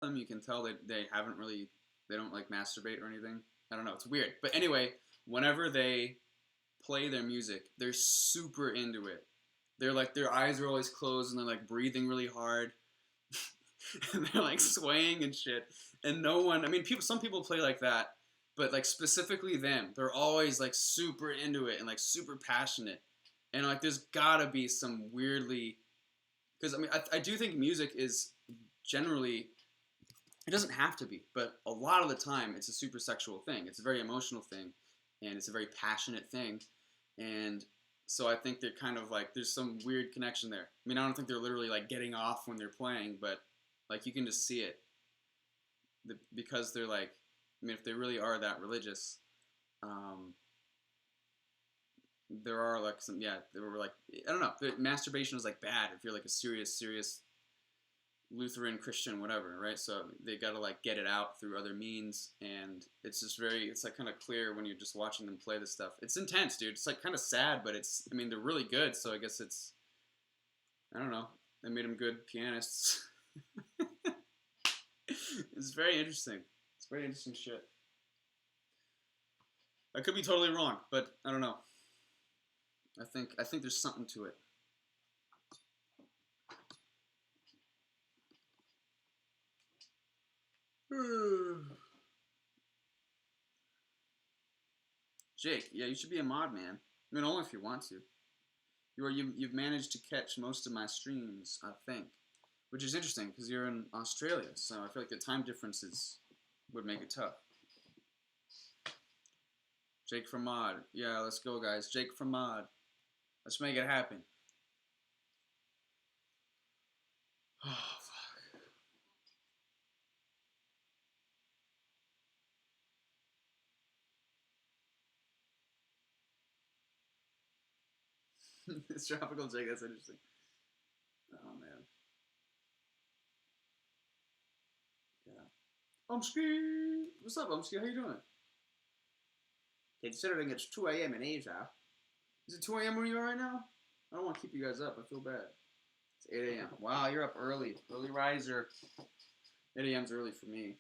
them, you can tell that they haven't really, they don't like masturbate or anything. I don't know, it's weird. But anyway, whenever they play their music, they're super into it. They're like, their eyes are always closed and they're like breathing really hard. And they're like swaying and shit. And no one, I mean, people, some people play like that, but like specifically them, they're always like super into it and like super passionate. And like, there's gotta be some weirdly, because I mean, I do think music is generally, it doesn't have to be, but a lot of the time it's a super sexual thing. It's a very emotional thing, and it's a very passionate thing. And so I think they're kind of like, there's some weird connection there. I mean, I don't think they're literally like getting off when they're playing, but like you can just see it. Because they're like, I mean, if they really are that religious, um, there are like some, yeah, they were like, I don't know, masturbation is like bad if you're like a serious Lutheran, Christian, whatever, right? So they got to like get it out through other means, and it's just very, it's like kind of clear when you're just watching them play this stuff. It's intense, dude. It's like kind of sad, but it's, I mean, they're really good, so I guess it's, I don't know, they made them good pianists. It's very interesting. It's very interesting shit. I could be totally wrong, but I don't know. I think there's something to it. Jake, yeah, you should be a mod, man. I mean, only if you want to. You've managed to catch most of my streams, I think, which is interesting because you're in Australia, so I feel like the time differences would make it tough. Jake from mod, yeah, let's go, guys. Jake from mod, let's make it happen. Oh fuck. It's tropical Jake. That's interesting. Oh man. Yeah. Umski, what's up, Umski? How you doing? Considering it's 2 a.m. in Asia. Is it 2 a.m. where you are right now? I don't want to keep you guys up. I feel bad. It's 8 a.m. Wow, you're up early. Early riser. 8 a.m.'s early for me.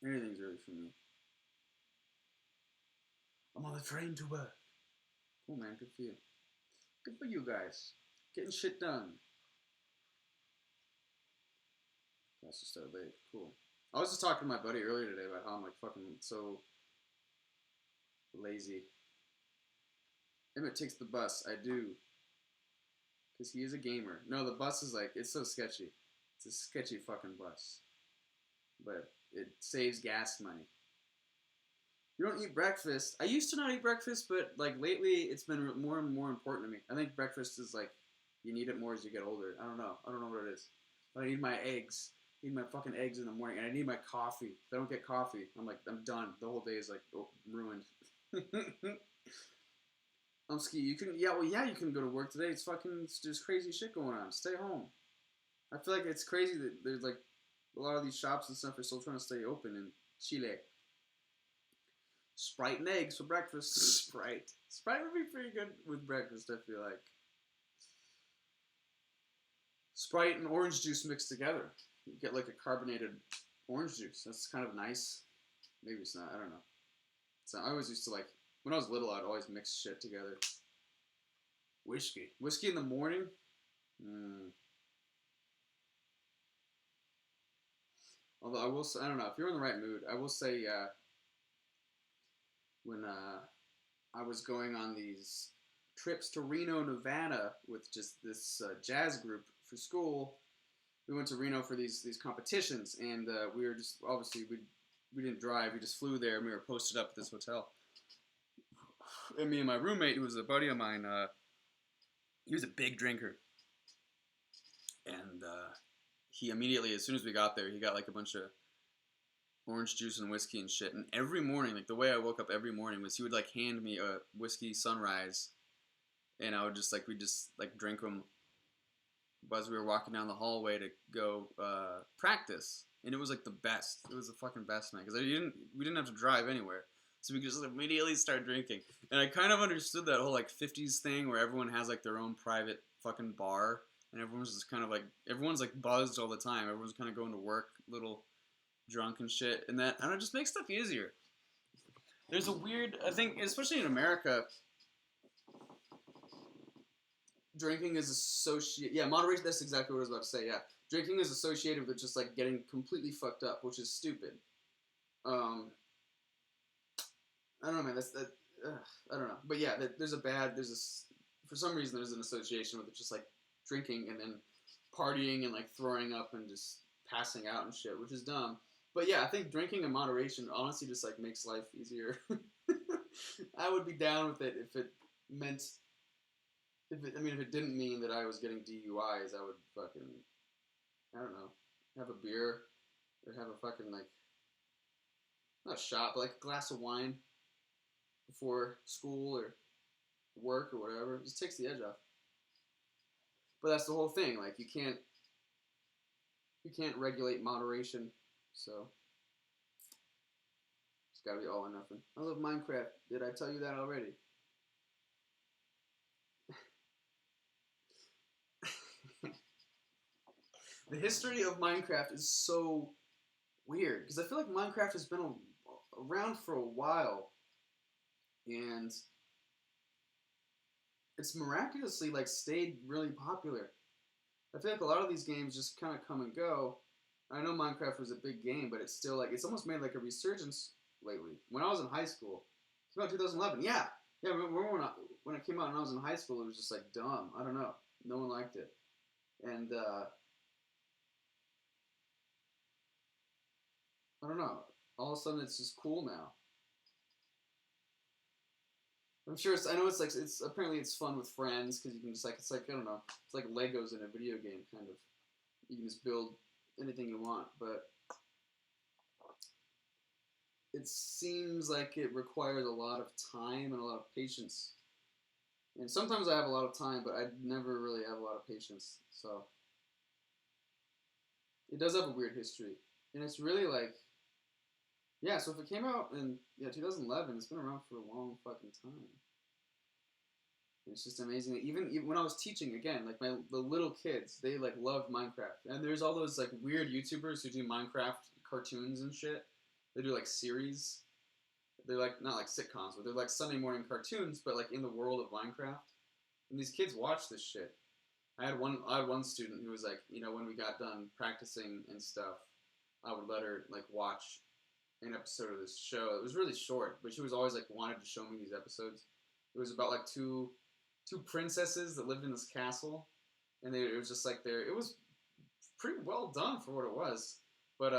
Anything's early for me. I'm on the train to work. Cool, man. Good for you. Good for you guys. Getting shit done. That's just start late. Cool. I was just talking to my buddy earlier today about how I'm like fucking so lazy. Emmett takes the bus. I do. Because he is a gamer. No, the bus is like, it's so sketchy. It's a sketchy fucking bus. But it saves gas money. You don't eat breakfast. I used to not eat breakfast, but like lately it's been more and more important to me. I think breakfast is like, you need it more as you get older. I don't know. I don't know what it is. But I need my eggs. I need my fucking eggs in the morning, and I need my coffee. If I don't get coffee, I'm done. The whole day is like ruined. Ski, you can, yeah, well, yeah, you can go to work today. It's fucking, there's crazy shit going on. Stay home. I feel like it's crazy that there's like a lot of these shops and stuff are still trying to stay open in Chile. Sprite and eggs for breakfast. Sprite would be pretty good with breakfast, I feel like. Sprite and orange juice mixed together. You get like a carbonated orange juice. That's kind of nice. Maybe it's not. I don't know. So I always used to like, when I was little, I'd always mix shit together. Whiskey in the morning? Although I will say, I don't know, if you're in the right mood, I will say, when I was going on these trips to Reno, Nevada with just this jazz group for school, we went to Reno for these competitions, and we were just, obviously, we didn't drive, we just flew there, and we were posted up at this hotel. And me and my roommate, who was a buddy of mine, he was a big drinker. And he immediately, as soon as we got there, he got like a bunch of orange juice and whiskey and shit. And every morning, like the way I woke up every morning was he would like hand me a whiskey sunrise, and I would just like, we just like drink them as we were walking down the hallway to go practice. And it was like the best. It was the fucking best, man. Because we didn't have to drive anywhere. So we could just immediately start drinking. And I kind of understood that whole like 50s thing where everyone has like their own private fucking bar and everyone's just kind of like everyone's like buzzed all the time. Everyone's kind of going to work, little drunk and shit, and that I don't know, just makes stuff easier. There's a weird, I think, especially in America, drinking is associated. Yeah, moderation. That's exactly what I was about to say. Yeah, drinking is associated with just like getting completely fucked up, which is stupid. Um, I don't know, man. That's that. I don't know, but yeah, for some reason there's an association with it, just like drinking and then partying and like throwing up and just passing out and shit, which is dumb. But yeah, I think drinking in moderation honestly just like makes life easier. I would be down with it if it meant if it didn't mean that I was getting DUIs. I would fucking I don't know, have a beer or have a fucking like not a shot, but like a glass of wine before school or work or whatever. It just takes the edge off. But that's the whole thing. Like you can't regulate moderation, so it's gotta be all or nothing. I love Minecraft. Did I tell you that already? The history of Minecraft is so weird because I feel like Minecraft has been around for a while, and it's miraculously like stayed really popular. I feel like a lot of these games just kind of come and go. I know Minecraft was a big game, but it's still like it's almost made like a resurgence lately. When I was in high school, it's about 2011. Yeah, yeah. Remember when it came out and I was in high school, it was just like dumb. I don't know. No one liked it, and I don't know. All of a sudden, it's just cool now. I'm sure. I know it's like it's apparently it's fun with friends because you can just like it's like I don't know. It's like Legos in a video game kind of. You can just build anything you want, but it seems like it requires a lot of time and a lot of patience. And sometimes I have a lot of time, but I never really have a lot of patience. So it does have a weird history, and it's really like yeah. So if it came out in 2011, it's been around for a long fucking time. It's just amazing that even when I was teaching again, like the little kids, they like loved Minecraft. And there's all those like weird YouTubers who do Minecraft cartoons and shit. They do like series. They're like not like sitcoms, but they're like Sunday morning cartoons, but like in the world of Minecraft. And these kids watch this shit. I had one student who was like, when we got done practicing and stuff, I would let her like watch an episode of this show. It was really short, but she was always like wanted to show me these episodes. It was about like two princesses that lived in this castle, and it was just like it was pretty well done for what it was. But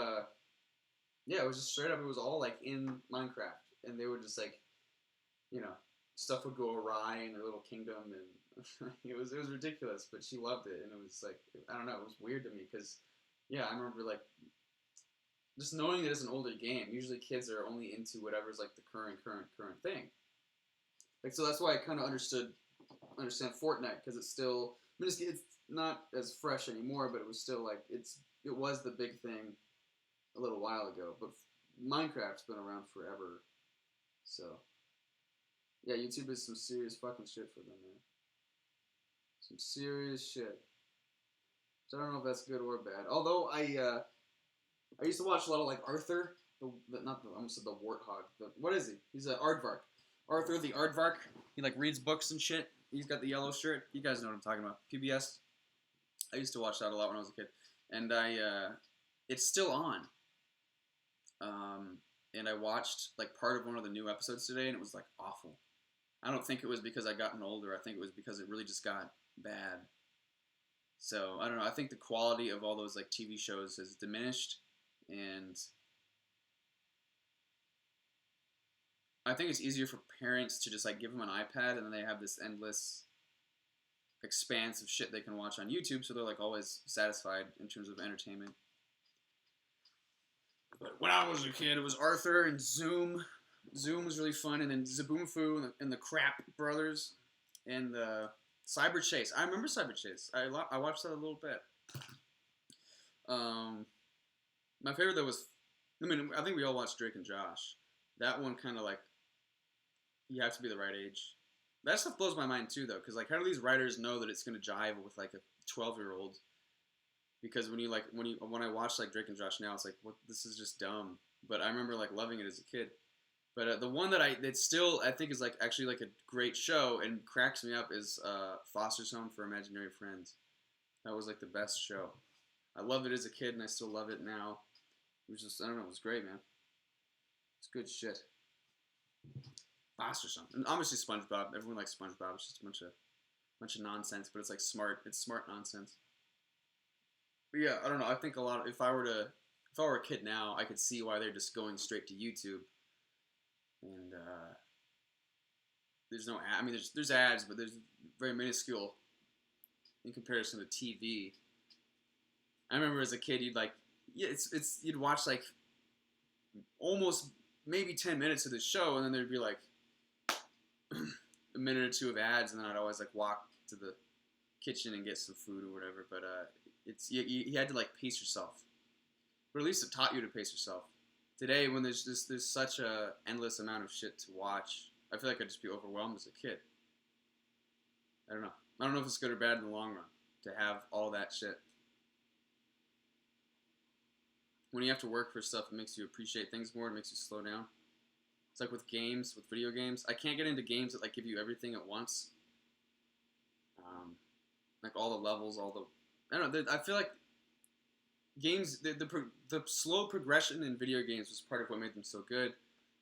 yeah, it was just straight up. It was all like in Minecraft, and they would just like, you know, stuff would go awry in their little kingdom, and it was ridiculous. But she loved it, and it was like I don't know, it was weird to me because yeah, I remember like just knowing that it's an older game. Usually, kids are only into whatever's like the current thing. Like so, that's why I kind of understand Fortnite because it's still. I mean, it's not as fresh anymore, but it was still like it was the big thing a little while ago. But Minecraft's been around forever, so yeah, YouTube is some serious fucking shit for them, man. Some serious shit. So I don't know if that's good or bad. Although I used to watch a lot of like Arthur, not the I almost said the warthog. What is he? He's an aardvark. Arthur the aardvark. He like reads books and shit. He's got the yellow shirt. You guys know what I'm talking about. PBS. I used to watch that a lot when I was a kid, and it's still on. And I watched like part of one of the new episodes today, and it was like awful. I don't think it was because I gotten older. I think it was because it really just got bad. So I don't know. I think the quality of all those like TV shows has diminished, and I think it's easier for parents to just like give them an iPad, and then they have this endless expanse of shit they can watch on YouTube, so they're like always satisfied in terms of entertainment. But when I was a kid, it was Arthur and Zoom. Zoom was really fun, and then Zaboomfoo and the Crap Brothers, and Cyber Chase. I remember Cyber Chase. I watched that a little bit. My favorite though was, I think we all watched Drake and Josh. That one kind of like, you have to be the right age That stuff blows my mind too, though, because like, how do these writers know that it's gonna jive with like a 12-year-old? Because when I watch like Drake and Josh now, it's like, what? This is just dumb. But I remember like loving it as a kid. But the one that still I think is like actually like a great show and cracks me up is Foster's Home for Imaginary Friends. That was like the best show. I loved it as a kid and I still love it now. It was just, I don't know, it was great, man. It's good shit. Foster's Home, and obviously SpongeBob. Everyone likes SpongeBob. It's just a bunch of nonsense, but it's like smart. It's smart nonsense. But yeah, I don't know. I think a lot. If I were a kid now, I could see why they're just going straight to YouTube. And there's no ad. I mean, there's ads, but there's very minuscule in comparison to TV. I remember as a kid, you'd like, yeah, you'd watch like almost maybe 10 minutes of the show, and then there'd be like a minute or two of ads, and then I'd always like walk to the kitchen and get some food or whatever. But it's you had to like pace yourself, or at least it taught you to pace yourself. Today, when there's such a endless amount of shit to watch, I feel like I'd just be overwhelmed as a kid. I don't know. I don't know if it's good or bad in the long run to have all that shit. When you have to work for stuff, it makes you appreciate things more. It makes you slow down. It's like with games, with video games. I can't get into games that like give you everything at once. Like all the levels, I don't know. I feel like games, the slow progression in video games was part of what made them so good.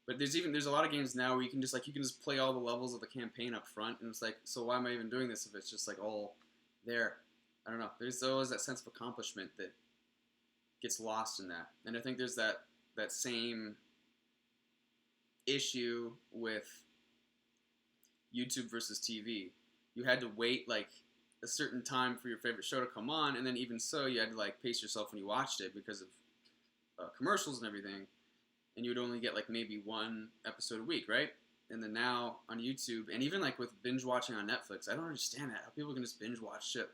But there's a lot of games now where you can just play all the levels of the campaign up front, and it's like, so why am I even doing this if it's just like all there? I don't know. There's always that sense of accomplishment that gets lost in that, and I think there's that same issue with YouTube versus TV. You had to wait like a certain time for your favorite show to come on, and then even so, you had to like pace yourself when you watched it because of commercials and everything, and you would only get like maybe one episode a week, right? And then now on YouTube, and even like with binge watching on Netflix, I don't understand that, how people can just binge watch shit.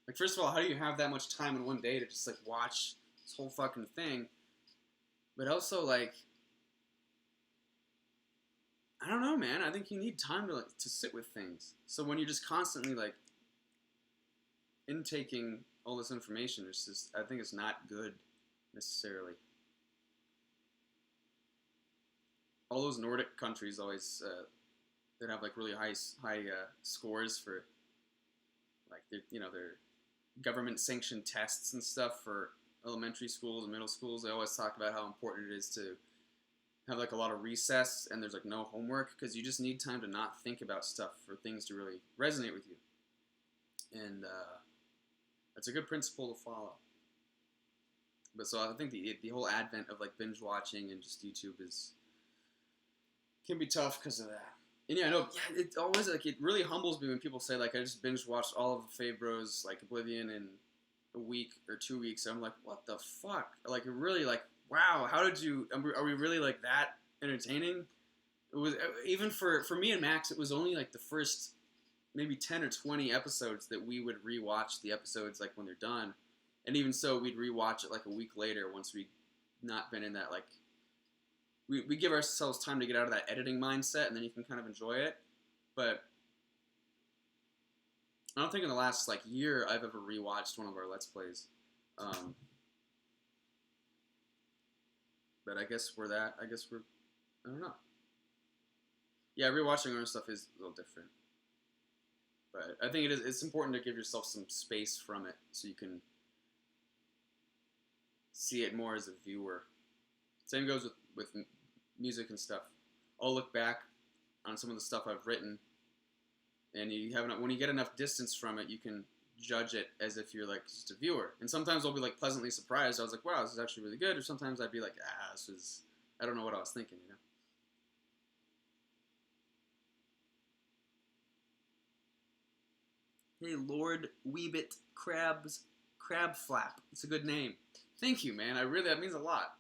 Like, first of all, how do you have that much time in one day to just like watch this whole fucking thing? But also, like, I don't know, man. I think you need time to sit with things. So when you're just constantly like intaking all this information, I think it's not good necessarily. All those Nordic countries always that have like really high scores for like their government sanctioned tests and stuff for elementary schools and middle schools. They always talk about how important it is to have like a lot of recess and there's like no homework, because you just need time to not think about stuff for things to really resonate with you. And that's a good principle to follow. But so I think the whole advent of like binge watching and just YouTube can be tough because of that. And yeah, I know. Yeah, it always like it really humbles me when people say like I just binge watched all of the LaFave Bros like Oblivion in a week or 2 weeks. I'm like, what the fuck? Like it really like, wow, how did you? Are we really like that entertaining? It was even for me and Max. It was only like the first maybe 10 or 20 episodes that we would rewatch the episodes like when they're done, and even so, we'd rewatch it like a week later once we'd not been in that like. We give ourselves time to get out of that editing mindset, and then you can kind of enjoy it. But I don't think in the last like year I've ever rewatched one of our Let's Plays. But I guess we're I don't know. Yeah, rewatching our own stuff is a little different. But I think it's important to give yourself some space from it so you can see it more as a viewer. Same goes with music and stuff. I'll look back on some of the stuff I've written, and when you get enough distance from it, you can judge it as if you're like just a viewer. And sometimes I'll be like pleasantly surprised. I was like, wow, this is actually really good. Or sometimes I'd be like, I don't know what I was thinking, Hey, Lord Weebit Crab Flap. It's a good name. Thank you, man. That means a lot.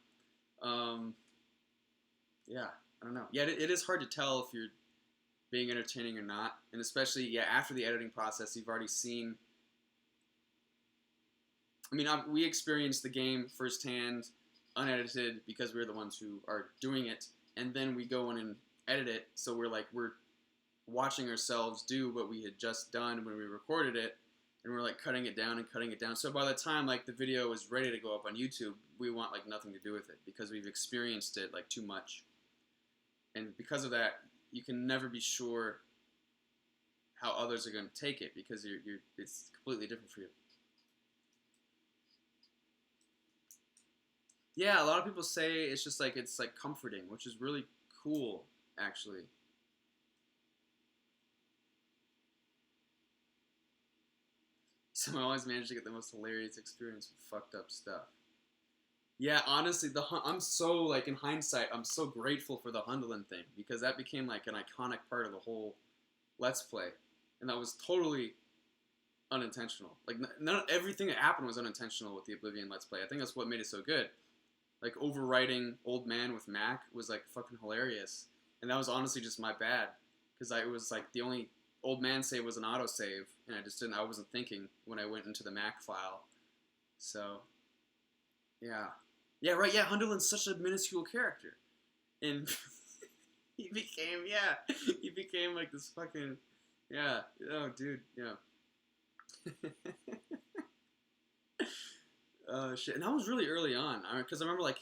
Yeah, I don't know. Yeah, it is hard to tell if you're being entertaining or not. And especially, after the editing process, you've already seen. I mean, we experienced the game firsthand, unedited, because we're the ones who are doing it. And then we go in and edit it, so we're watching ourselves do what we had just done when we recorded it, and we're like cutting it down and cutting it down. So by the time like the video is ready to go up on YouTube, we want like nothing to do with it because we've experienced it like too much. And because of that, you can never be sure how others are going to take it because it's completely different for you. Yeah, a lot of people say it's just like it's like comforting, which is really cool, actually. Someone always managed to get the most hilarious experience with fucked up stuff. Yeah, honestly, I'm so like in hindsight, I'm so grateful for the Hundland thing because that became like an iconic part of the whole Let's Play, and that was totally unintentional. Like none everything that happened was unintentional with the Oblivion Let's Play. I think that's what made it so good. Like overwriting Old Man with Mac was like fucking hilarious, and that was honestly just my bad because it was like the only Old Man save was an autosave, and I wasn't thinking when I went into the Mac file. So, yeah. Yeah, right, yeah, Hunterland's such a minuscule character. And he became like this fucking, yeah, oh, dude, yeah. Shit, and that was really early on, because I remember, like,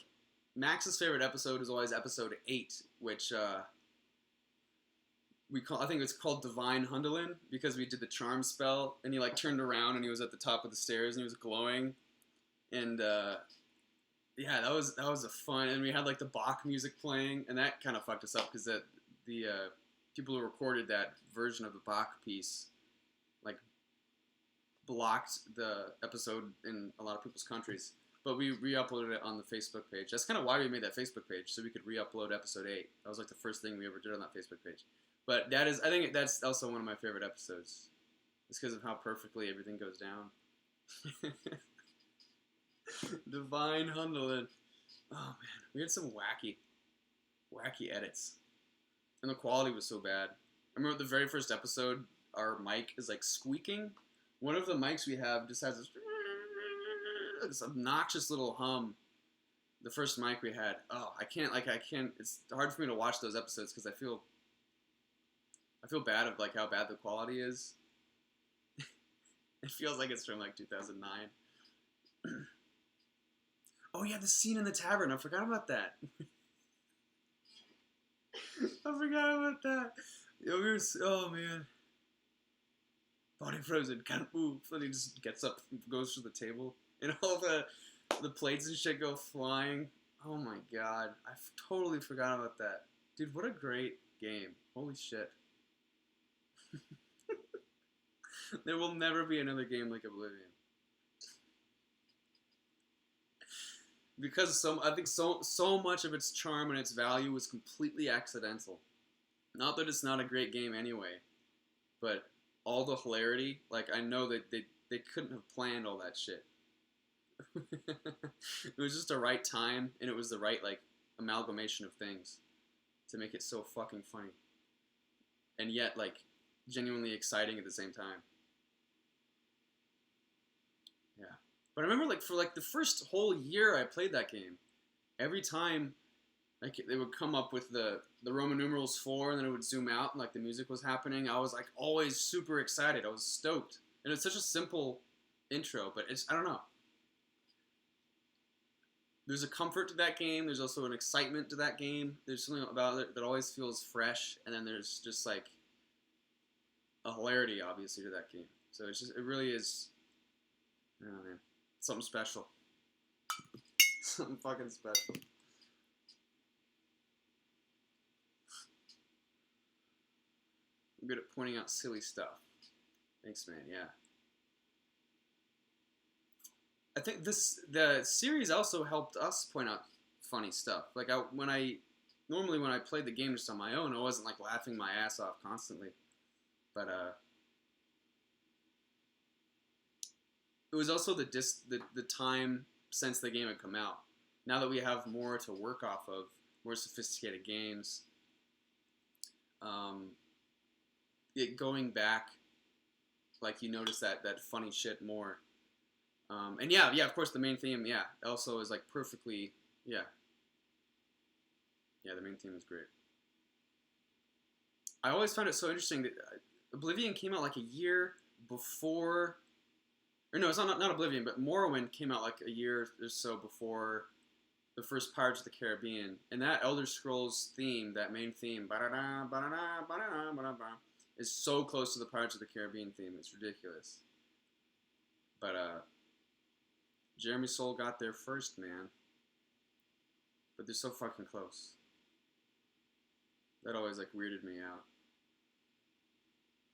Max's favorite episode was always episode 8, which, I think it's called Divine Hunterland, because we did the charm spell, and he, like, turned around, and he was at the top of the stairs, and he was glowing, and, yeah, that was a fun, and we had like the Bach music playing, and that kind of fucked us up because the people who recorded that version of the Bach piece like blocked the episode in a lot of people's countries. But we re-uploaded it on the Facebook page. That's kind of why we made that Facebook page, so we could re-upload episode 8. That was like the first thing we ever did on that Facebook page. But I think that's also one of my favorite episodes. It's because of how perfectly everything goes down. Divine Hunterland. Oh man, we had some wacky edits, and the quality was so bad. I remember the very first episode, our mic is like squeaking. One of the mics we have just has this obnoxious little hum. The first mic we had. Oh, I can't. It's hard for me to watch those episodes because I feel bad of like how bad the quality is. It feels like it's from like 2009. Oh yeah, the scene in the tavern. I forgot about that. Oh man. Body frozen, can't move. And he just gets up and goes to the table. And all the plates and shit go flying. Oh my god. I totally forgot about that. Dude, what a great game. Holy shit. There will never be another game like Oblivion. Because I think so much of its charm and its value was completely accidental. Not that it's not a great game anyway, but all the hilarity, like I know that they couldn't have planned all that shit. It was just the right time, and it was the right like amalgamation of things to make it so fucking funny, and yet like genuinely exciting at the same time. Yeah. But I remember, like, for, like, the first whole year I played that game, every time, like, they would come up with the Roman numerals 4, and then it would zoom out, and, like, the music was happening. I was, like, always super excited. I was stoked. And it's such a simple intro, but I don't know. There's a comfort to that game. There's also an excitement to that game. There's something about it that always feels fresh, and then there's just, like, a hilarity, obviously, to that game. So it really is, I don't know, man. Something special. Something fucking special. I'm good at pointing out silly stuff. Thanks, man. Yeah. I think the series also helped us point out funny stuff. Like normally when I played the game just on my own, I wasn't like laughing my ass off constantly. But it was also the time since the game had come out. Now that we have more to work off of, more sophisticated games, going back, like you notice that funny shit more. And yeah, of course the main theme, yeah, also is like perfectly, yeah, the main theme is great. I always found it so interesting that Oblivion came out like a year before, or no, it's not Oblivion, but Morrowind came out like a year or so before the first Pirates of the Caribbean, and that Elder Scrolls theme, that main theme, is so close to the Pirates of the Caribbean theme. It's ridiculous. But Jeremy Soule got there first, man. But they're so fucking close. That always like weirded me out.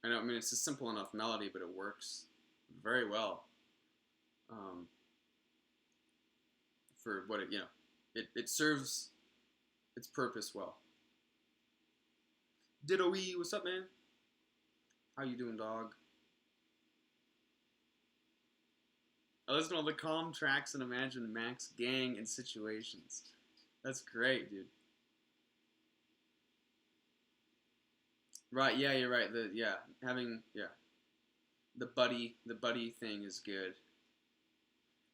I know. I mean, it's a simple enough melody, but it works very well. For what it serves its purpose well. Ditto-wee, what's up, man? How you doing, dog? I listen to all the calm tracks and imagine Max gang and situations. That's great, dude. Right, yeah, you're right. The buddy thing is good.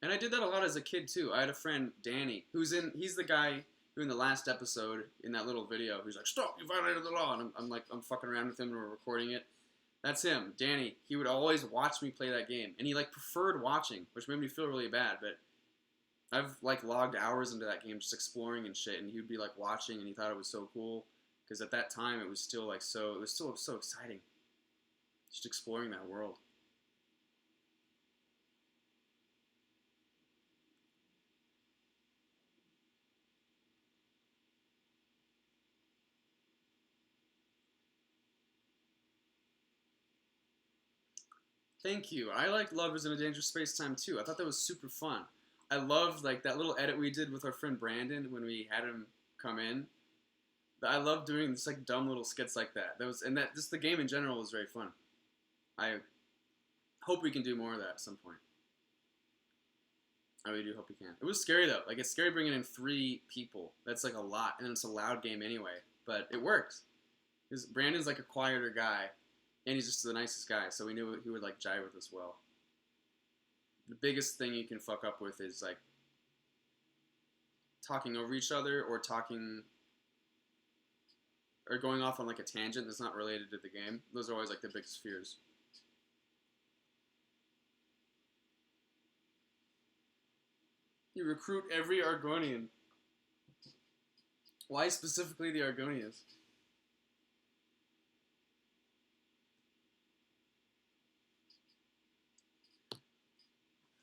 And I did that a lot as a kid too. I had a friend, Danny, he's the guy who in the last episode in that little video, who's like, "Stop, you violated the law," and I'm fucking around with him and we're recording it. That's him, Danny. He would always watch me play that game, and he like preferred watching, which made me feel really bad. But I've like logged hours into that game just exploring and shit, and he would be like watching, and he thought it was so cool because at that time it was still so exciting, just exploring that world. Thank you. I liked Love is in a Dangerous Space Time too. I thought that was super fun. I loved like that little edit we did with our friend Brandon when we had him come in. I love doing this like dumb little skits like that. Just the game in general was very fun. I hope we can do more of that at some point. I really do hope we can. It was scary though. Like it's scary bringing in 3 people. That's like a lot, and it's a loud game anyway. But it works. Because Brandon's like a quieter guy, and he's just the nicest guy. So we knew he would like jive with us well. The biggest thing you can fuck up with is like talking over each other or going off on like a tangent that's not related to the game. Those are always like the biggest fears. You recruit every Argonian. Why specifically the Argonians?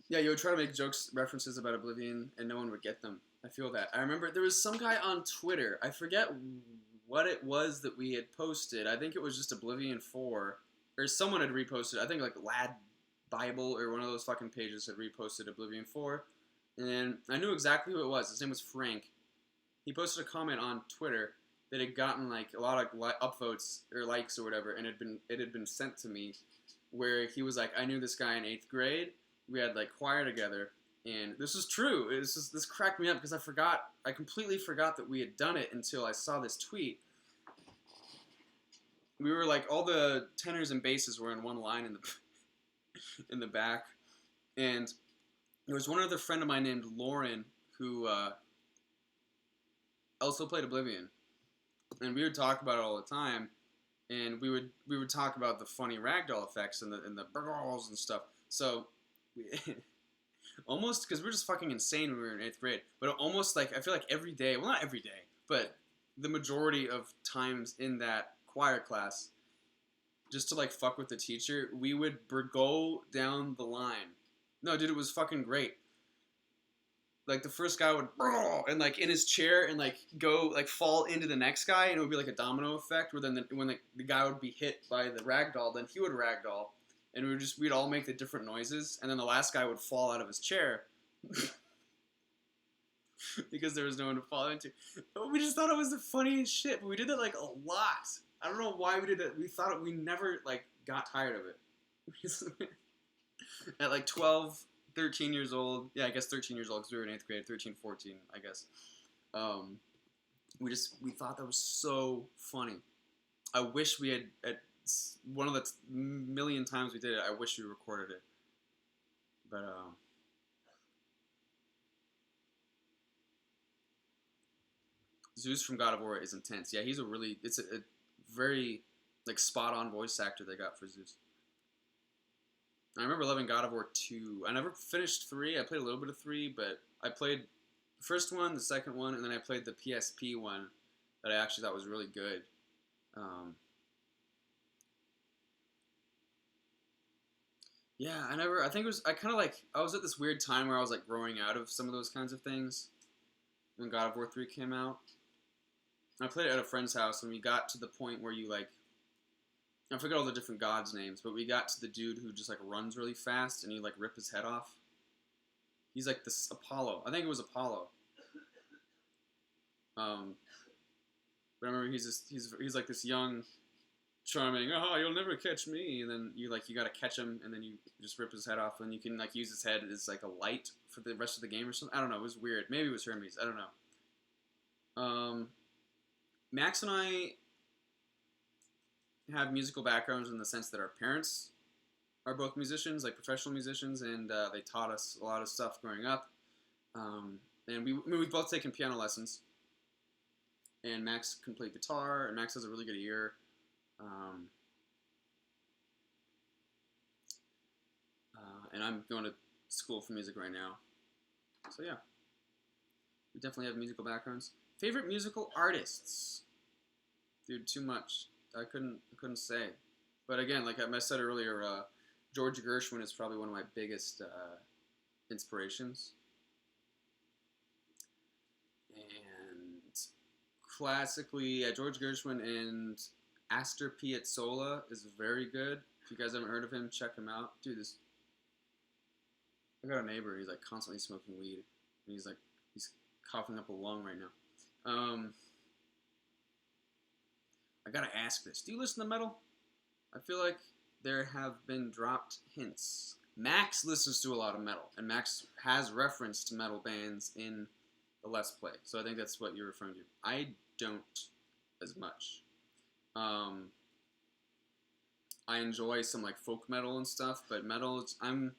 Yeah, you would try to make references about Oblivion, and no one would get them. I feel that. I remember there was some guy on Twitter. I forget what it was that we had posted. I think it was just Oblivion 4, or someone had reposted. I think like Lad Bible or one of those fucking pages had reposted Oblivion 4, and I knew exactly who it was. His name was Frank. He posted a comment on Twitter that had gotten like a lot of upvotes or likes or whatever, and it had been sent to me, where he was like, "I knew this guy in 8th grade. We had like choir together, and this was true. This cracked me up because I completely forgot that we had done it until I saw this tweet. We were like all the tenors and basses were in one line in the in the back, and there was one other friend of mine named Lauren who also played Oblivion, and we would talk about it all the time, and we would talk about the funny ragdoll effects and the burgles and stuff. So. Almost because we're just fucking insane when we were in 8th grade, but almost like I feel like every day, well not every day, but the majority of times in that choir class, just to like fuck with the teacher, we would go down the line. No, dude, it was fucking great. Like the first guy would and like in his chair and like go like fall into the next guy, and it would be like a domino effect where then when the guy would be hit by the ragdoll, then he would ragdoll. And we'd all make the different noises, and then the last guy would fall out of his chair because there was no one to fall into. But we just thought it was the funniest shit. But we did that like a lot. I don't know why we did that. We never like got tired of it. At like 12, 13 years old, yeah, I guess 13 years old because we were in 8th grade, 13, 14, I guess. We thought that was so funny. I wish we had one of the million times we did it, I wish we recorded it. But, Zeus from God of War is intense. Yeah, it's a very like spot on voice actor they got for Zeus. I remember loving God of War 2. I never finished 3. I played a little bit of 3, but I played the first one, the second one, and then I played the PSP one that I actually thought was really good. Yeah, I think it was, I kind of like, I was at this weird time where I was like growing out of some of those kinds of things when God of War 3 came out. I played it at a friend's house, and we got to the point where you like, I forget all the different gods' names, but we got to the dude who just like runs really fast and you like rip his head off. He's like this Apollo. I think it was Apollo. But I remember he's like this young, charming. Oh, you'll never catch me. And then you gotta catch him, and then you just rip his head off, and you can like use his head as like a light for the rest of the game or something. I don't know. It was weird. Maybe it was Hermes. I don't know. Max and I have musical backgrounds in the sense that our parents are both musicians, like professional musicians, and they taught us a lot of stuff growing up. And we've both taken piano lessons. And Max can play guitar, and Max has a really good ear. And I'm going to school for music right now. So yeah, we definitely have musical backgrounds. Favorite musical artists? Dude, too much. I couldn't say. But again, like I said earlier, George Gershwin is probably one of my biggest inspirations. And classically, George Gershwin and Astor Piazzolla is very good. If you guys haven't heard of him, check him out. Dude, I got a neighbor. He's like constantly smoking weed, and he's coughing up a lung right now. I gotta ask this. Do you listen to metal? I feel like there have been dropped hints. Max listens to a lot of metal, and Max has referenced metal bands in the Let's Play, so I think that's what you're referring to. I don't as much. I enjoy some like folk metal and stuff, but metal, I don't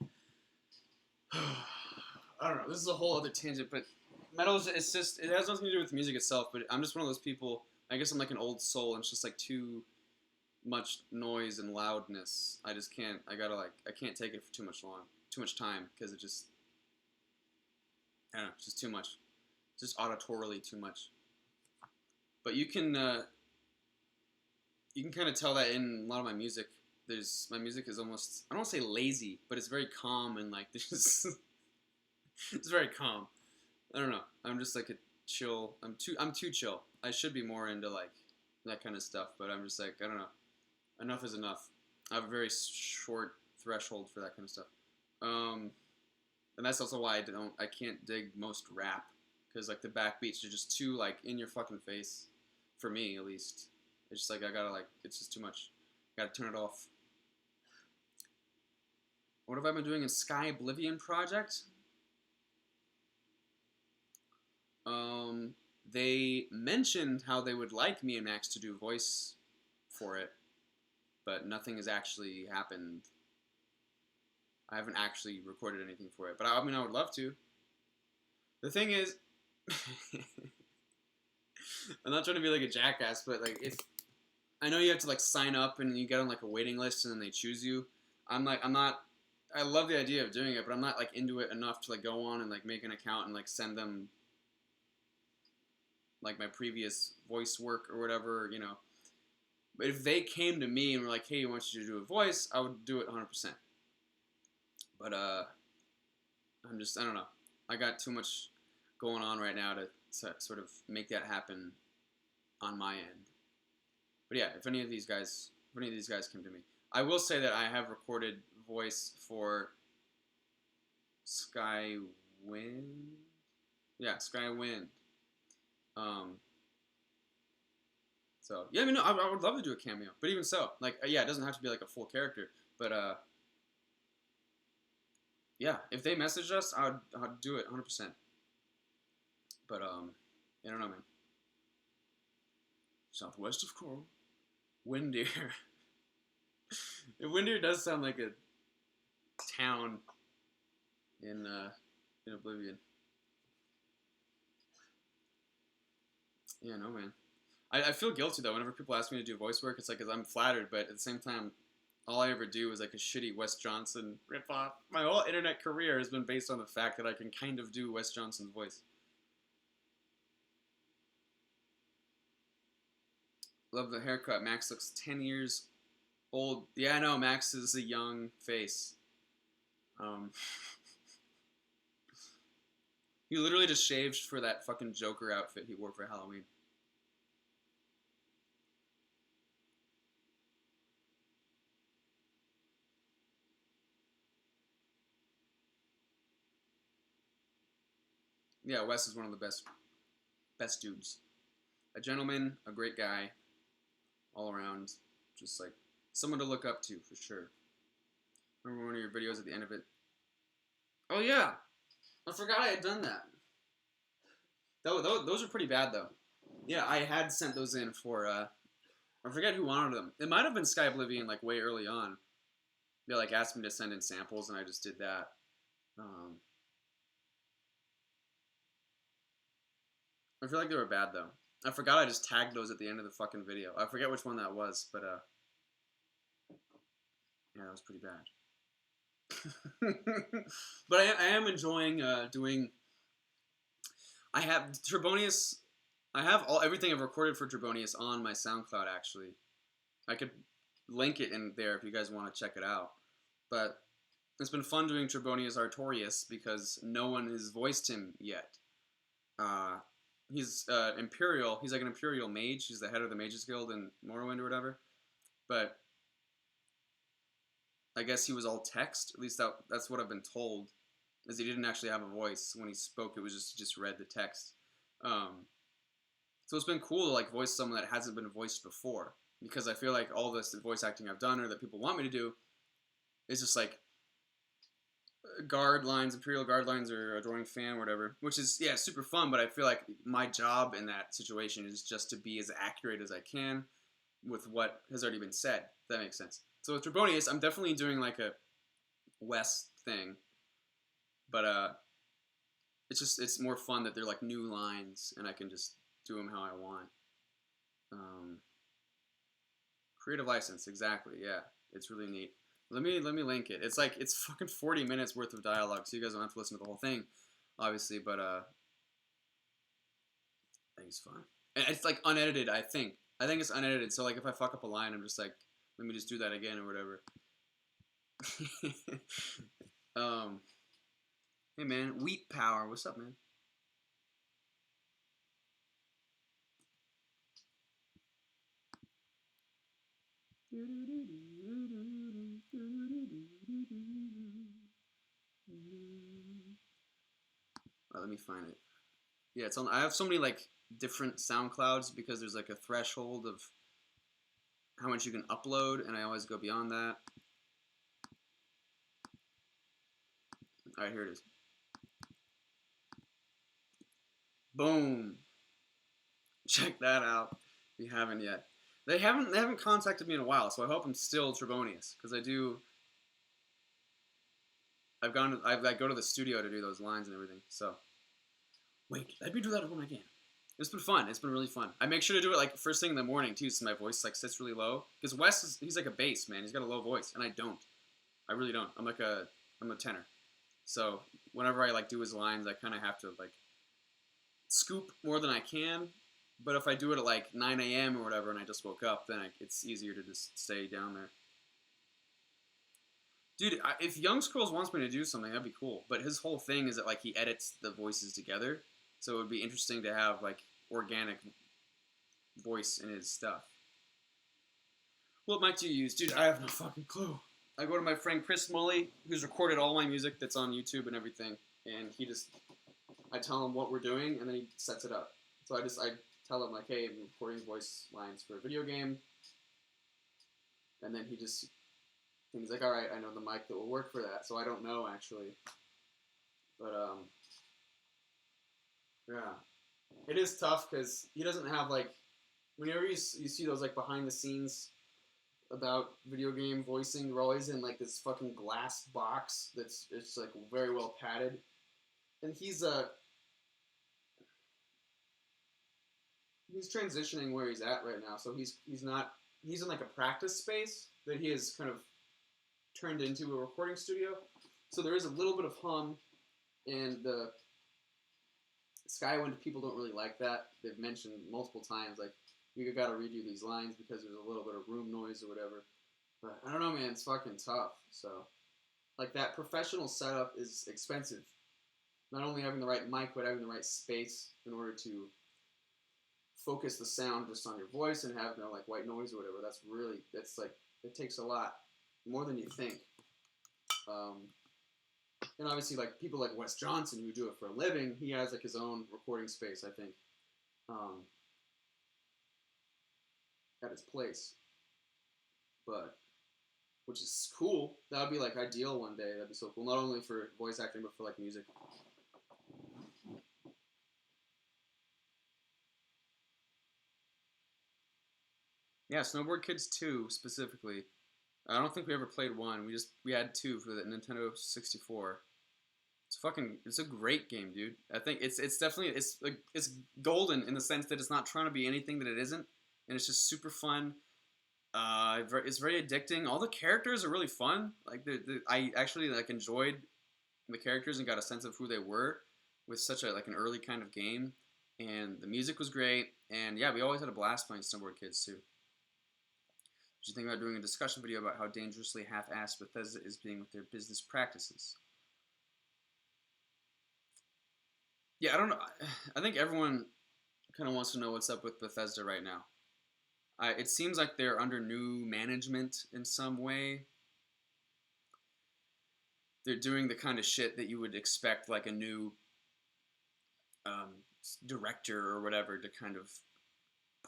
know. This is a whole other tangent, but metal it has nothing to do with music itself. But I'm just one of those people. I guess I'm like an old soul, and it's just like too much noise and loudness. I just can't. I can't take it for too much time, because it just, I don't know, it's just too much. It's just auditorily too much. But you can kind of tell that in a lot of my music. My music is almost, I don't want to say lazy, but it's very calm, and like it's very calm. I don't know. I'm just like a chill. I'm too chill. I should be more into like that kind of stuff, but I'm just like, I don't know. Enough is enough. I have a very short threshold for that kind of stuff. And that's also why I can't dig most rap, because like the backbeats are just too like in your fucking face, for me at least. It's just like it's just too much. Gotta turn it off. What have I been doing in Sky Oblivion project? They mentioned how they would like me and Max to do voice for it, but nothing has actually happened. I haven't actually recorded anything for it, but I mean, I would love to. The thing is, I'm not trying to be like a jackass, but like if I know you have to like sign up and you get on like a waiting list and then they choose you. I'm not. I love the idea of doing it, but I'm not like into it enough to like go on and like make an account and like send them like my previous voice work or whatever, you know. But if they came to me and were like, "Hey, I want you to do a voice," I would do it 100%. But I don't know. I got too much going on right now to sort of make that happen on my end. But yeah, if any of these guys come to me, I will say that I have recorded voice for Skywind. Yeah, Skywind. So yeah, I mean, no, I would love to do a cameo, but even so, like, yeah, it doesn't have to be like a full character, but yeah, if they messaged us, I'd do it 100%. But I don't know, man. Southwest of Coral, Windeer. Windeer does sound like a town in Oblivion. Yeah, no, man. I feel guilty though whenever people ask me to do voice work. It's like, cause I'm flattered, but at the same time, all I ever do is like a shitty Wes Johnson ripoff. My whole internet career has been based on the fact that I can kind of do Wes Johnson's voice. Love the haircut. Max looks 10 years old. Yeah, I know. Max is a young face. Um, he literally just shaved for that fucking Joker outfit he wore for Halloween. Yeah, Wes is one of the best dudes. A gentleman, a great guy, all around. Just like someone to look up to for sure. Remember one of your videos at the end of it? Oh yeah, I forgot I had done that. Those are pretty bad though. Yeah, I had sent those in for I forget who wanted them. It might have been Sky Oblivion like way early on. They like asked me to send in samples and I just did that. Um, I feel like they were bad though. I forgot I just tagged those at the end of the fucking video. I forget which one that was, but yeah, that was pretty bad. But I am enjoying doing. I have Trebonius. I have everything I've recorded for Trebonius on my SoundCloud. Actually, I could link it in there if you guys want to check it out. But it's been fun doing Trebonius Artorius because no one has voiced him yet. He's Imperial. He's like an Imperial mage. He's the head of the Mages Guild in Morrowind or whatever. But I guess he was all text. At least that's what I've been told. Is he didn't actually have a voice when he spoke. It was just read the text. So it's been cool to like voice someone that hasn't been voiced before because I feel like all this voice acting I've done or that people want me to do is just like guard lines, Imperial guard lines, or Adoring Fan, or whatever. Which is super fun. But I feel like my job in that situation is just to be as accurate as I can with what has already been said. If that makes sense. So with Trebonius, I'm definitely doing like a West thing, but it's more fun that they're like new lines and I can just do them how I want. Creative license, exactly. Yeah, it's really neat. Let me link it. It's fucking 40 minutes worth of dialogue, so you guys don't have to listen to the whole thing, obviously. But I think it's fun, and it's like unedited. I think it's unedited. So like if I fuck up a line, I'm just like, let me just do that again or whatever. Hey man, Wheat Power, what's up, man? Let me find it. Yeah, it's on. I have so many like different SoundClouds because there's like a threshold of how much you can upload, and I always go beyond that. All right, here it is. Boom. Check that out if you haven't yet. They haven't contacted me in a while, so I hope I'm still Trebonius because I do. I go to the studio to do those lines and everything. So wait, let me do that one again. It's been fun. It's been really fun. I make sure to do it like first thing in the morning too, so my voice like sits really low. Because he's like a bass man. He's got a low voice, and I don't. I really don't. I'm a tenor. So whenever I like do his lines, I kind of have to like scoop more than I can. But if I do it at like 9 a.m. or whatever, and I just woke up, then it's easier to just stay down there. Dude, if Young Scrolls wants me to do something, that'd be cool. But his whole thing is that like he edits the voices together, so it would be interesting to have like organic voice in his stuff. What mic do you use, dude? I have no fucking clue. I go to my friend Chris Mully, who's recorded all my music that's on YouTube and everything, and I tell him what we're doing, and then he sets it up. So I tell him like, hey, I'm recording voice lines for a video game, and then he's like, all right, I know the mic that will work for that. So I don't know actually, but yeah, it is tough because he doesn't have like, whenever you see those like behind the scenes about video game voicing, they're always in like this fucking glass box it's like very well padded, and he's he's transitioning where he's at right now. So he's in like a practice space that he has kind of turned into a recording studio. So there is a little bit of hum, and the Skywind people don't really like that. They've mentioned multiple times like we got to redo these lines because there's a little bit of room noise or whatever. But I don't know, man. It's fucking tough. So like that professional setup is expensive. Not only having the right mic, but having the right space in order to focus the sound just on your voice and have no like white noise or whatever. That's like it takes a lot more than you think. And obviously, like people like Wes Johnson who do it for a living, he has like his own recording space, I think, at his place. But which is cool. That would be like ideal one day. That'd be so cool. Not only for voice acting, but for like music. Yeah, Snowboard Kids 2 specifically. I don't think we ever played one. We had two for the Nintendo 64. It's a great game, dude. I think it's definitely it's golden in the sense that it's not trying to be anything that it isn't, and it's just super fun. It's very addicting. All the characters are really fun. Like I actually like enjoyed the characters and got a sense of who they were with such a like an early kind of game, and the music was great. And yeah, we always had a blast playing Snowboard Kids too. Did you think about doing a discussion video about how dangerously half-assed Bethesda is being with their business practices? Yeah, I don't know. I think everyone kind of wants to know what's up with Bethesda right now. It seems like they're under new management in some way. They're doing the kind of shit that you would expect, like a new director or whatever, to kind of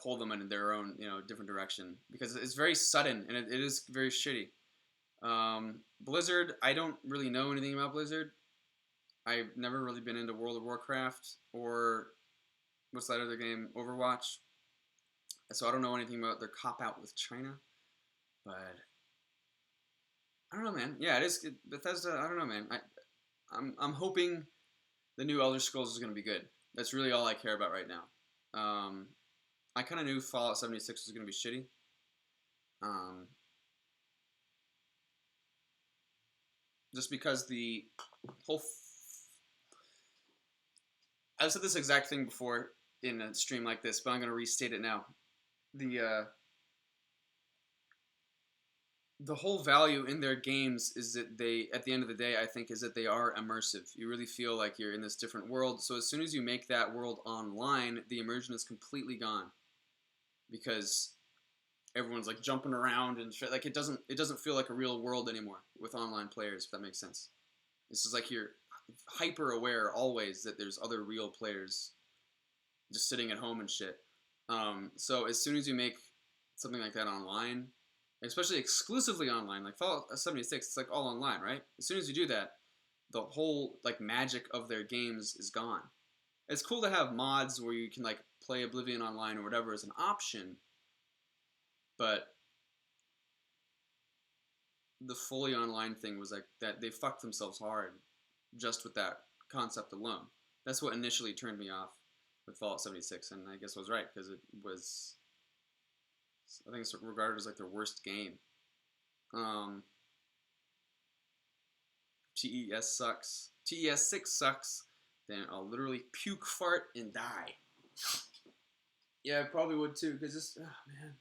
pull them in their own, different direction. Because it's very sudden and it is very shitty. Blizzard, I don't really know anything about Blizzard. I've never really been into World of Warcraft or what's that other game, Overwatch. So I don't know anything about their cop-out with China. But I don't know, man. Yeah, Bethesda. I don't know, man. I'm hoping the new Elder Scrolls is going to be good. That's really all I care about right now. I kind of knew Fallout 76 was going to be shitty. Just because the whole... I've said this exact thing before in a stream like this, but I'm going to restate it now. The whole value in their games is that they, at the end of the day, I think, is that they are immersive. You really feel like you're in this different world. So as soon as you make that world online, the immersion is completely gone. Because everyone's like jumping around and shit. Like it doesn't feel like a real world anymore with online players, if that makes sense. It's just like you're hyper aware always that there's other real players just sitting at home and shit. So as soon as you make something like that online, especially exclusively online, like Fallout 76, it's like all online, right? As soon as you do that, the whole like magic of their games is gone. It's cool to have mods where you can like play Oblivion online or whatever as an option, but the fully online thing was like that they fucked themselves hard just with that concept alone. That's what initially turned me off with Fallout 76, and I guess I was right because it was, I think it's regarded as like their worst game. TES sucks. TES 6 sucks. Then I'll literally puke, fart, and die. Yeah, I probably would too, because man,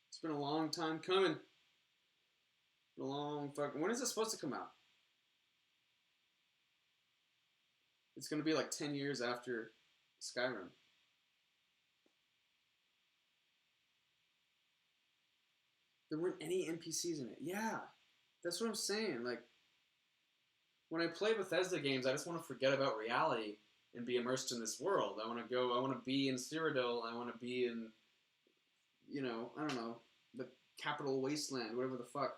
it's been a long time coming. A long fucking... When is it supposed to come out? It's going to be like 10 years after Skyrim. There weren't any NPCs in it. Yeah, that's what I'm saying. Like, when I play Bethesda games, I just want to forget about reality and be immersed in this world. I want to be in Cyrodiil. I want to be in, I don't know, the Capital Wasteland, whatever the fuck.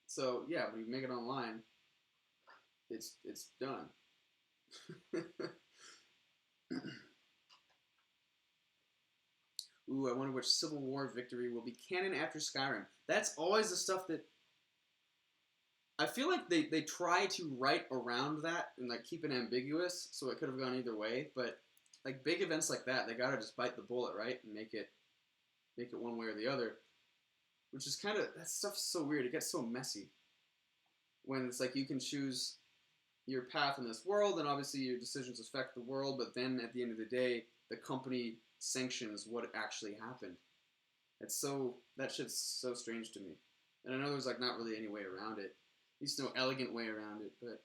So, yeah, when you make it online, it's done. Ooh, I wonder which Civil War victory will be canon after Skyrim. That's always the stuff that... I feel like they try to write around that and like keep it ambiguous, so it could have gone either way, but like big events like that, they gotta just bite the bullet, right, and make it one way or the other. Which is kind of that stuff's so weird. It gets so messy when it's like you can choose your path in this world, and obviously your decisions affect the world. But then at the end of the day, the company sanctions what actually happened. It's so that shit's so strange to me. And I know there's like not really any way around it. At least no elegant way around it. But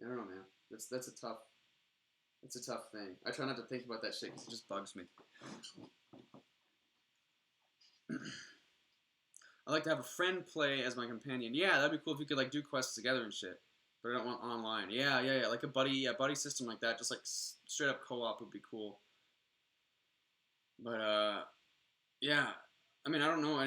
I don't know, man. That's a tough thing. I try not to think about that shit because it just bugs me. I'd like to have a friend play as my companion. Yeah, that'd be cool if we could like do quests together and shit. But I don't want online. Yeah, like a buddy system like that. Just like straight up co-op would be cool. But yeah. I mean, I don't know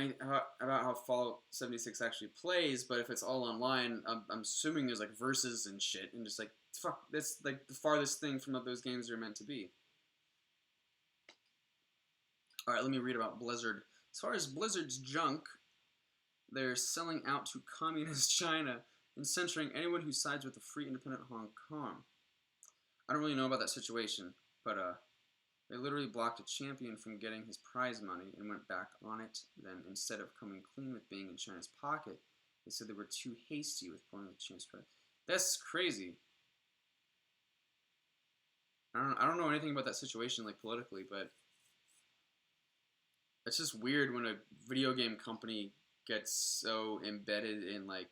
about how Fallout 76 actually plays, but if it's all online, I'm assuming there's like verses and shit, and just like fuck, that's like the farthest thing from what those games are meant to be. All right, let me read about Blizzard. As far as Blizzard's junk, they're selling out to communist China and censoring anyone who sides with the free independent Hong Kong. I don't really know about that situation, but they literally blocked a champion from getting his prize money and went back on it. Then, instead of coming clean with being in China's pocket, they said they were too hasty with pulling the champion's prize. That's crazy. I don't know anything about that situation, like politically, but it's just weird when a video game company gets so embedded in like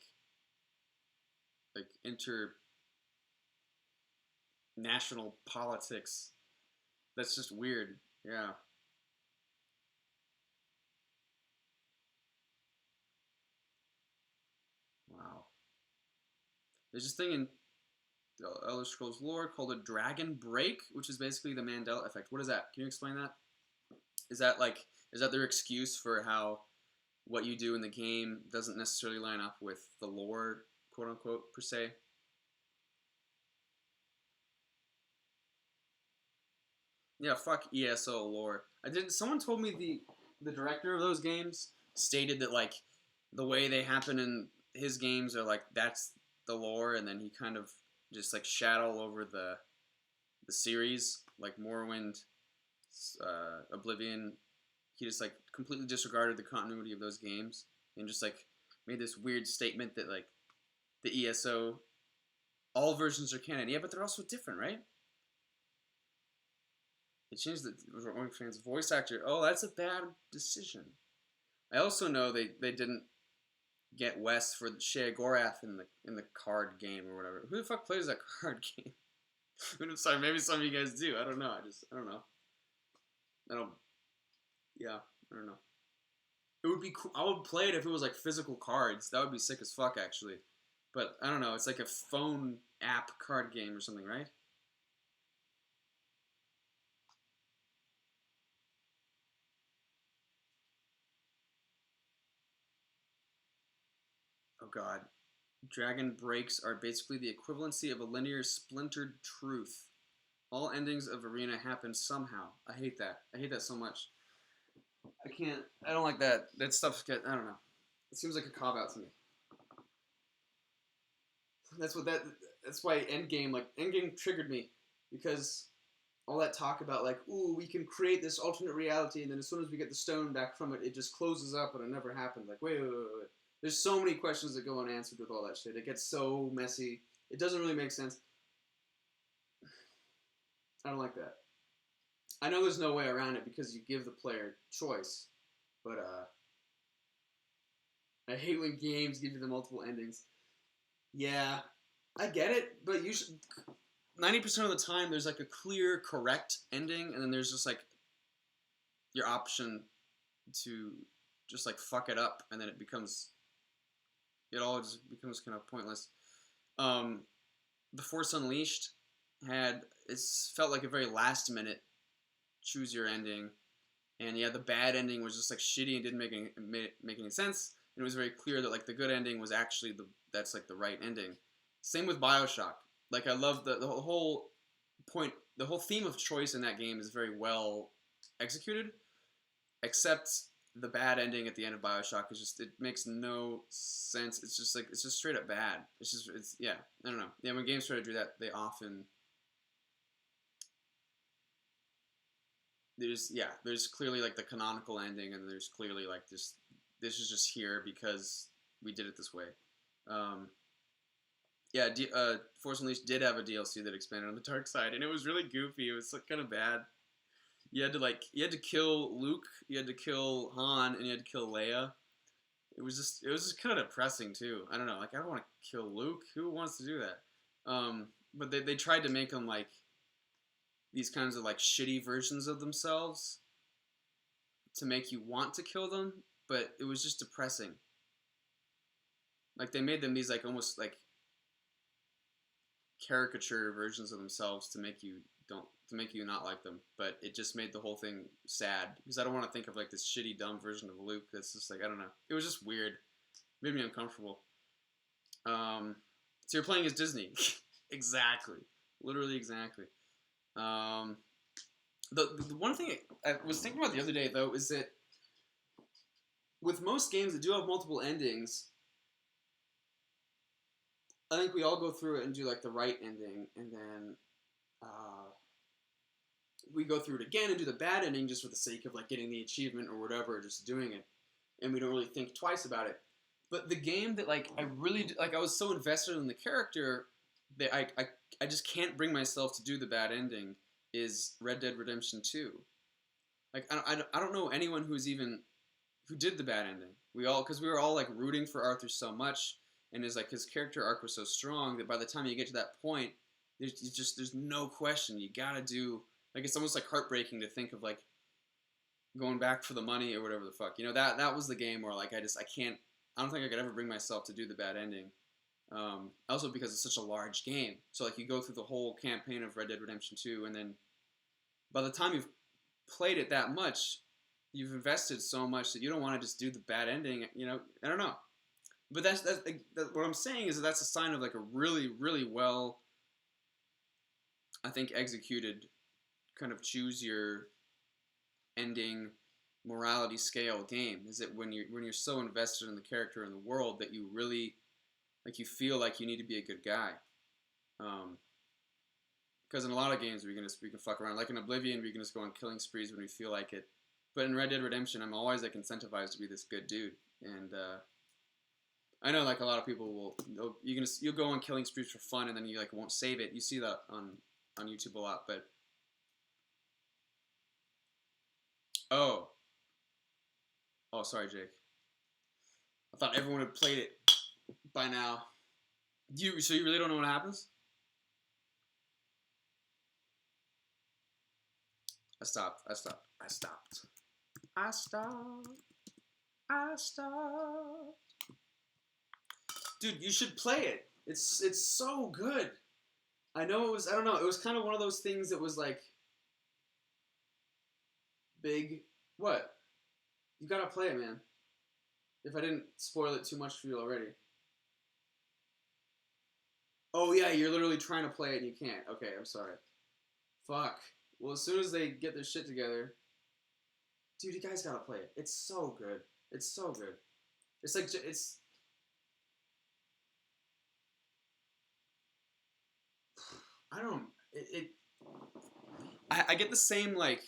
international politics. That's just weird. Yeah. Wow. There's this thing in Elder Scrolls lore called a Dragon Break, which is basically the Mandela effect. What is that? Can you explain that? Is that like is that their excuse for how what you do in the game doesn't necessarily line up with the lore, quote unquote, per se? Yeah, fuck ESO lore. I did. Someone told me the director of those games stated that like the way they happen in his games are like that's the lore, and then he kind of just like shat all over the series, like Morrowind, Oblivion. He just like completely disregarded the continuity of those games and just like made this weird statement that like the ESO all versions are canon. Yeah, but they're also different, right? They changed the fans voice actor. Oh, that's a bad decision. I also know they didn't get Wes for Shea Gorath in the card game or whatever. Who the fuck plays that card game? I'm sorry, maybe some of you guys do. I don't know. I don't know. I don't. Yeah, I don't know. It would be cool. I would play it if it was like physical cards. That would be sick as fuck, actually. But I don't know. It's like a phone app card game or something, right? Oh god. Dragon breaks are basically the equivalency of a linear splintered truth. All endings of Arena happen somehow. I hate that. I hate that so much. I can't. I don't like that. That stuff's get. I don't know. It seems like a cop out to me. That's what that. That's why Endgame triggered me because all that talk about like, ooh, we can create this alternate reality, and then as soon as we get the stone back from it, it just closes up, and it never happened. Like, wait. There's so many questions that go unanswered with all that shit. It gets so messy. It doesn't really make sense. I don't like that. I know there's no way around it because you give the player choice, but I hate when games give you the multiple endings. Yeah, I get it, but you should. 90% of the time, there's like a clear, correct ending, and then there's just like your option to just like fuck it up, and then it all just becomes kind of pointless. Um, the Force Unleashed it's felt like a very last minute choose your ending, and yeah, the bad ending was just like shitty and didn't make any sense. And it was very clear that like the good ending was actually that's like the right ending. Same with Bioshock. Like I love the whole point, the whole theme of choice in that game is very well executed, except the bad ending at the end of Bioshock is just it makes no sense. It's just straight up bad. It's yeah, I don't know. Yeah, when games try to do that, they often there's clearly like the canonical ending, and there's clearly like this is just here because we did it this way. Um, yeah, Force Unleashed did have a DLC that expanded on the dark side, and it was really goofy. It was like, kind of bad. You had to kill Luke, you had to kill Han, and you had to kill Leia. It was just kind of depressing too. I don't know, like I don't want to kill Luke. Who wants to do that? But they tried to make them like these kinds of like shitty versions of themselves to make you want to kill them, but it was just depressing. Like they made them these like almost like caricature versions of themselves to make you not like them, but it just made the whole thing sad because I don't want to think of like this shitty dumb version of Luke that's just like I don't know. It was just weird. It made me uncomfortable. So you're playing as Disney. Exactly. Literally exactly. The one thing I was thinking about the other day though is that with most games that do have multiple endings, I think we all go through it and do like the right ending, and then we go through it again and do the bad ending just for the sake of like getting the achievement or whatever, just doing it, and we don't really think twice about it. But the game that like I really like, I was so invested in the character that I just can't bring myself to do the bad ending. Is Red Dead Redemption 2. Like I don't know anyone who did the bad ending. Because we were all like rooting for Arthur so much, and his character arc was so strong that by the time you get to that point, there's no question you gotta do. Like it's almost like heartbreaking to think of like going back for the money or whatever the fuck. You know, that was the game where like I can't. I don't think I could ever bring myself to do the bad ending. Also because it's such a large game, so like you go through the whole campaign of Red Dead Redemption 2, and then by the time you've played it that much, you've invested so much that you don't want to just do the bad ending. You know, I don't know. But that's what I'm saying is that's a sign of like a really, really well, I think, executed kind of choose your ending morality scale game. Is that when you're so invested in the character and the world that you really like you feel like you need to be a good guy. Because in a lot of games we can fuck around. Like in Oblivion, we can just go on killing sprees when we feel like it. But in Red Dead Redemption, I'm always like incentivized to be this good dude, and I know like a lot of people you'll go on killing sprees for fun, and then you like won't save it. You see that on YouTube a lot, but oh sorry, Jake. I thought everyone had played it by now. So you really don't know what happens? I stopped. Dude, you should play it. It's so good. I know it was. I don't know. It was kind of one of those things that was like big. What? You gotta play it, man. If I didn't spoil it too much for you already. Oh yeah, you're literally trying to play it and you can't. Okay, I'm sorry. Fuck. Well, as soon as they get their shit together, dude, you guys gotta play it. It's so good. It's so good. It's like it's. I don't. I get the same like.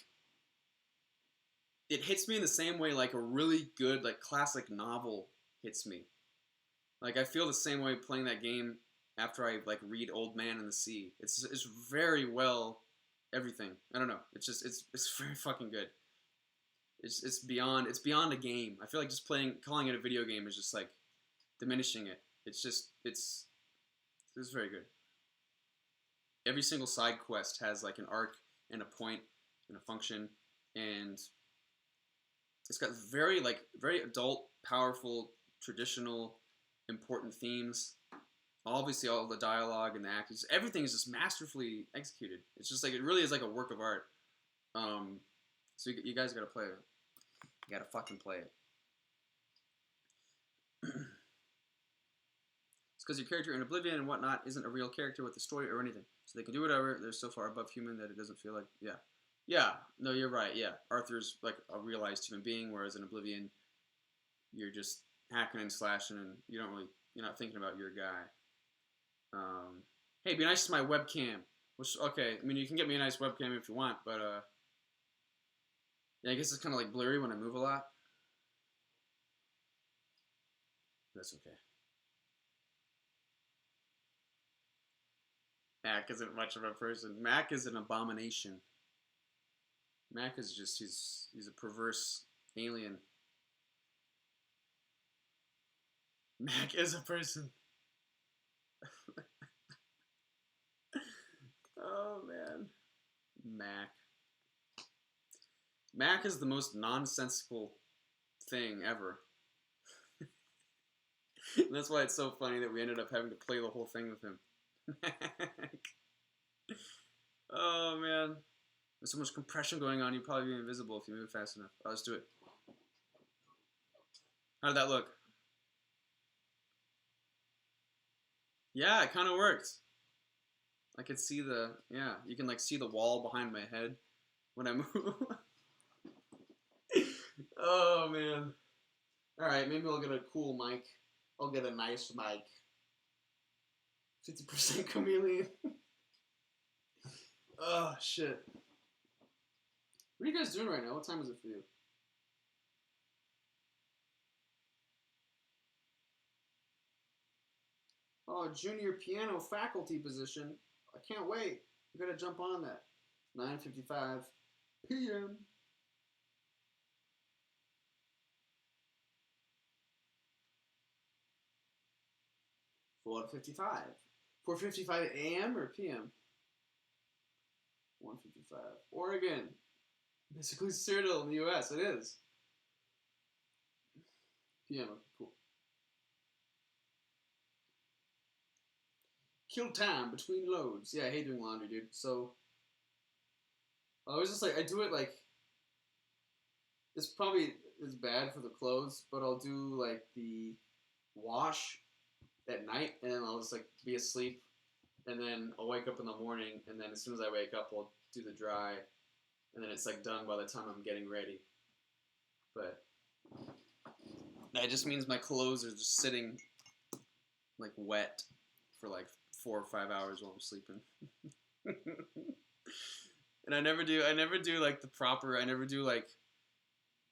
It hits me in the same way like a really good like classic novel hits me. Like I feel the same way playing that game after I like read Old Man and the Sea. It's very well everything. I don't know. It's very fucking good. It's beyond a game. I feel like just calling it a video game is just like diminishing it. It's very good. Every single side quest has like an arc and a point and a function, and it's got very adult, powerful, traditional, important themes. Obviously, all the dialogue and the acting, everything is just masterfully executed. It's just like it really is like a work of art. So you guys gotta play it. You gotta fucking play it. It's because your character in Oblivion and whatnot isn't a real character with a story or anything. So they can do whatever. They're so far above human that it doesn't feel like yeah. No, you're right. Yeah, Arthur's like a realized human being, whereas in Oblivion, you're just hacking and slashing, and you're not thinking about your guy. Hey, be nice to my webcam. Okay, I mean you can get me a nice webcam if you want, but Yeah, I guess it's kind of like blurry when I move a lot. That's okay. Mac isn't much of a person. Mac is an abomination. Mac is just he's a perverse alien. Mac is a person. Oh man. Mac. Mac is the most nonsensical thing ever. And that's why it's so funny that we ended up having to play the whole thing with him. Mac. Oh man. There's so much compression going on, you'd probably be invisible if you move fast enough. Oh, let's do it. How did that look? Yeah, it kind of worked. I could see the, yeah, you can like see the wall behind my head when I move. Oh man. Alright, maybe I'll get a cool mic. I'll get a nice mic. 50% chameleon. Oh shit. What are you guys doing right now? What time is it for you? Oh, junior piano faculty position. I can't wait. I'm gonna jump on that. 9:55 p.m. 4:55. 4:55 a.m. or p.m. 1:55. Oregon. Basically Cyril in the U.S. It is. p.m. Cool. Kill time between loads. Yeah, I hate doing laundry, dude. So I was just like, I do it like, it's probably is bad for the clothes, but I'll do like the wash at night, and then I'll just like be asleep, and then I'll wake up in the morning, and then as soon as I wake up, I'll do the dry, and then it's like done by the time I'm getting ready. But that just means my clothes are just sitting like wet for like 4 or 5 hours while I'm sleeping. And I never do like the proper, I never do like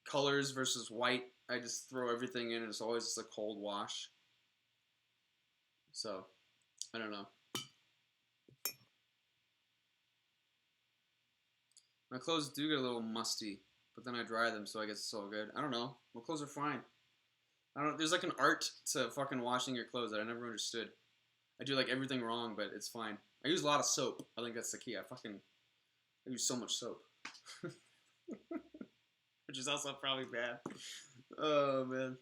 colors versus white. I just throw everything in and it's always just a cold wash. So, I don't know. My clothes do get a little musty, but then I dry them, so I guess it's all good. I don't know. My clothes are fine. I don't. There's like an art to fucking washing your clothes that I never understood. I do like everything wrong, but it's fine. I use a lot of soap. I think that's the key. I use so much soap, which is also probably bad. Oh man.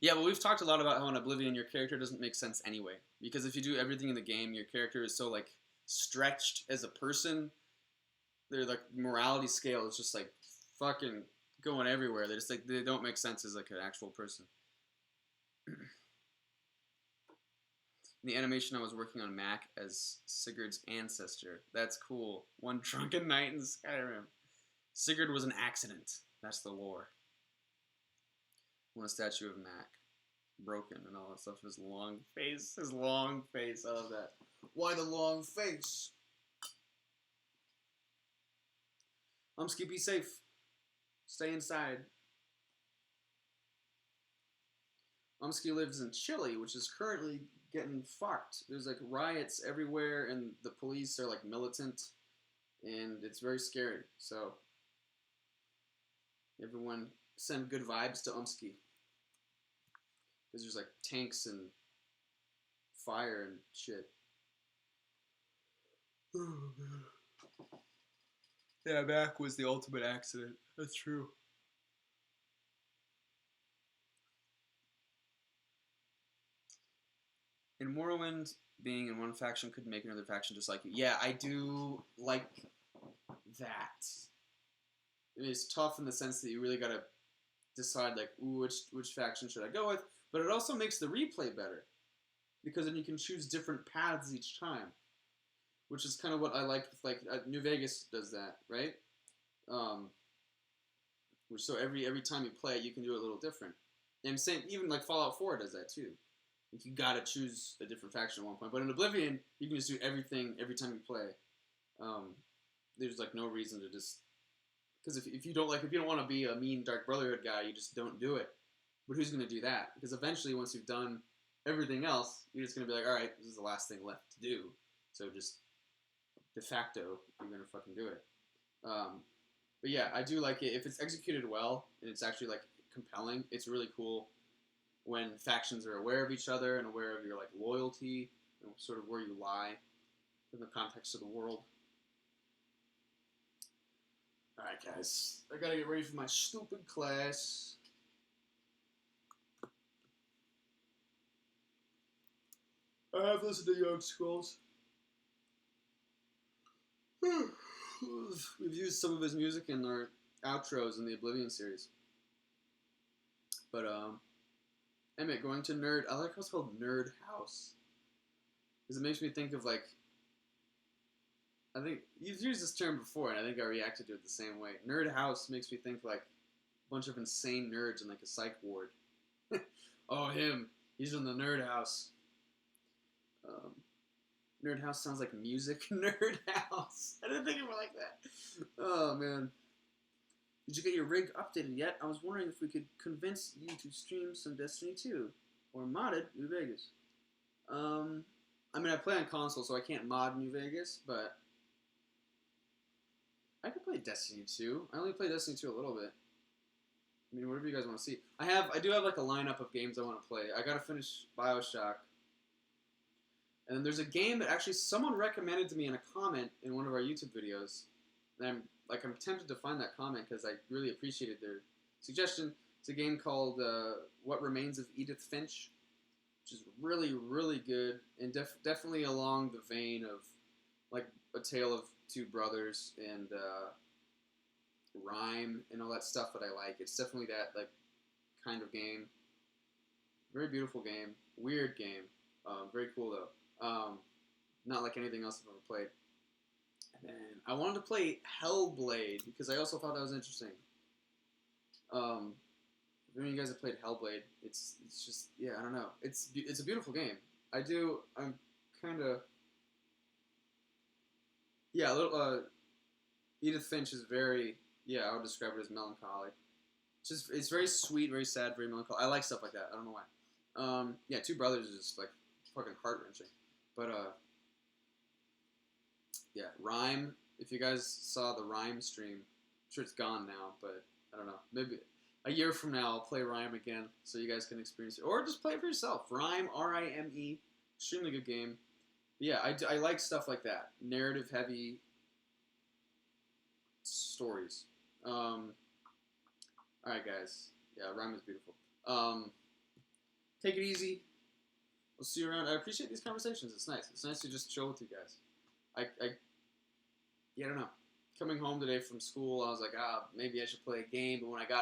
Yeah, but we've talked a lot about how in Oblivion your character doesn't make sense anyway. Because if you do everything in the game, your character is so like stretched as a person. Their like morality scale is just like fucking going everywhere. They just like they don't make sense as like an actual person. In the animation, I was working on Mac as Sigurd's ancestor. That's cool. One drunken night in Skyrim. Sigurd was an accident. That's the lore. One statue of Mac. Broken and all that stuff. His long face. His long face. I love that. Why the long face? Umsky, be safe. Stay inside. Umsky lives in Chile, which is currently getting fucked. There's like riots everywhere, and the police are like militant, and it's very scary. So, everyone send good vibes to Umsky. Because there's like tanks and fire and shit. Yeah, Mac was the ultimate accident. That's true. In Morrowind, being in one faction could make another faction just like you. Yeah, I do like that. It's tough in the sense that you really gotta decide like, ooh, which faction should I go with? But it also makes the replay better because then you can choose different paths each time, which is kind of what I liked with like New Vegas does that, right? So every time you play it, you can do it a little different. And same, even like Fallout 4 does that too. Like, you gotta choose a different faction at one point. But in Oblivion, you can just do everything every time you play. There's like no reason to just because if you don't want to be a mean Dark Brotherhood guy, you just don't do it. But who's gonna do that? Because eventually, once you've done everything else, you're just gonna be like, all right, this is the last thing left to do. So just de facto, you're gonna fucking do it. But yeah, I do like it if it's executed well and it's actually like compelling. It's really cool when factions are aware of each other and aware of your like loyalty and sort of where you lie in the context of the world. All right, guys, I gotta get ready for my stupid class. I have listened to Young Scrolls. We've used some of his music in our outros in the Oblivion series. But, Emmett, going to Nerd... I like how it's called Nerd House. Because it makes me think of, like... I think... You've used this term before, and I think I reacted to it the same way. Nerd House makes me think, like, a bunch of insane nerds in, like, a psych ward. Oh, him. He's in the Nerd House. Nerd House sounds like music. Nerd House. I didn't think of it like that. Oh, man. Did you get your rig updated yet? I was wondering if we could convince you to stream some Destiny 2. Or modded New Vegas. I mean, I play on console, so I can't mod New Vegas, but... I could play Destiny 2. I only play Destiny 2 a little bit. I mean, whatever you guys want to see. I do have, like, a lineup of games I want to play. I gotta finish Bioshock. And then there's a game that actually someone recommended to me in a comment in one of our YouTube videos. And I'm tempted to find that comment because I really appreciated their suggestion. It's a game called What Remains of Edith Finch, which is really, really good and definitely along the vein of like A Tale of Two Brothers and Rhyme and all that stuff that I like. It's definitely that like kind of game. Very beautiful game, weird game, very cool though. Not like anything else I've ever played. And then I wanted to play Hellblade because I also thought that was interesting. If any of you guys have played Hellblade, it's just yeah, I don't know. It's a beautiful game. I'm kind of yeah. A little Edith Finch is very yeah. I would describe it as melancholic. It's very sweet, very sad, very melancholic. I like stuff like that. I don't know why. Yeah, Two Brothers is just like fucking heart wrenching. But yeah, Rhyme. If you guys saw the Rhyme stream, I'm sure it's gone now, but I don't know. Maybe a year from now I'll play Rhyme again so you guys can experience it. Or just play it for yourself. Rhyme, R-I-M-E. Extremely good game. But yeah, I like stuff like that. Narrative heavy stories. Alright guys. Yeah, Rhyme is beautiful. Take it easy. We'll see you around. I appreciate these conversations. It's nice. It's nice to just chill with you guys. I don't know. Coming home today from school, I was like, maybe I should play a game. But when I got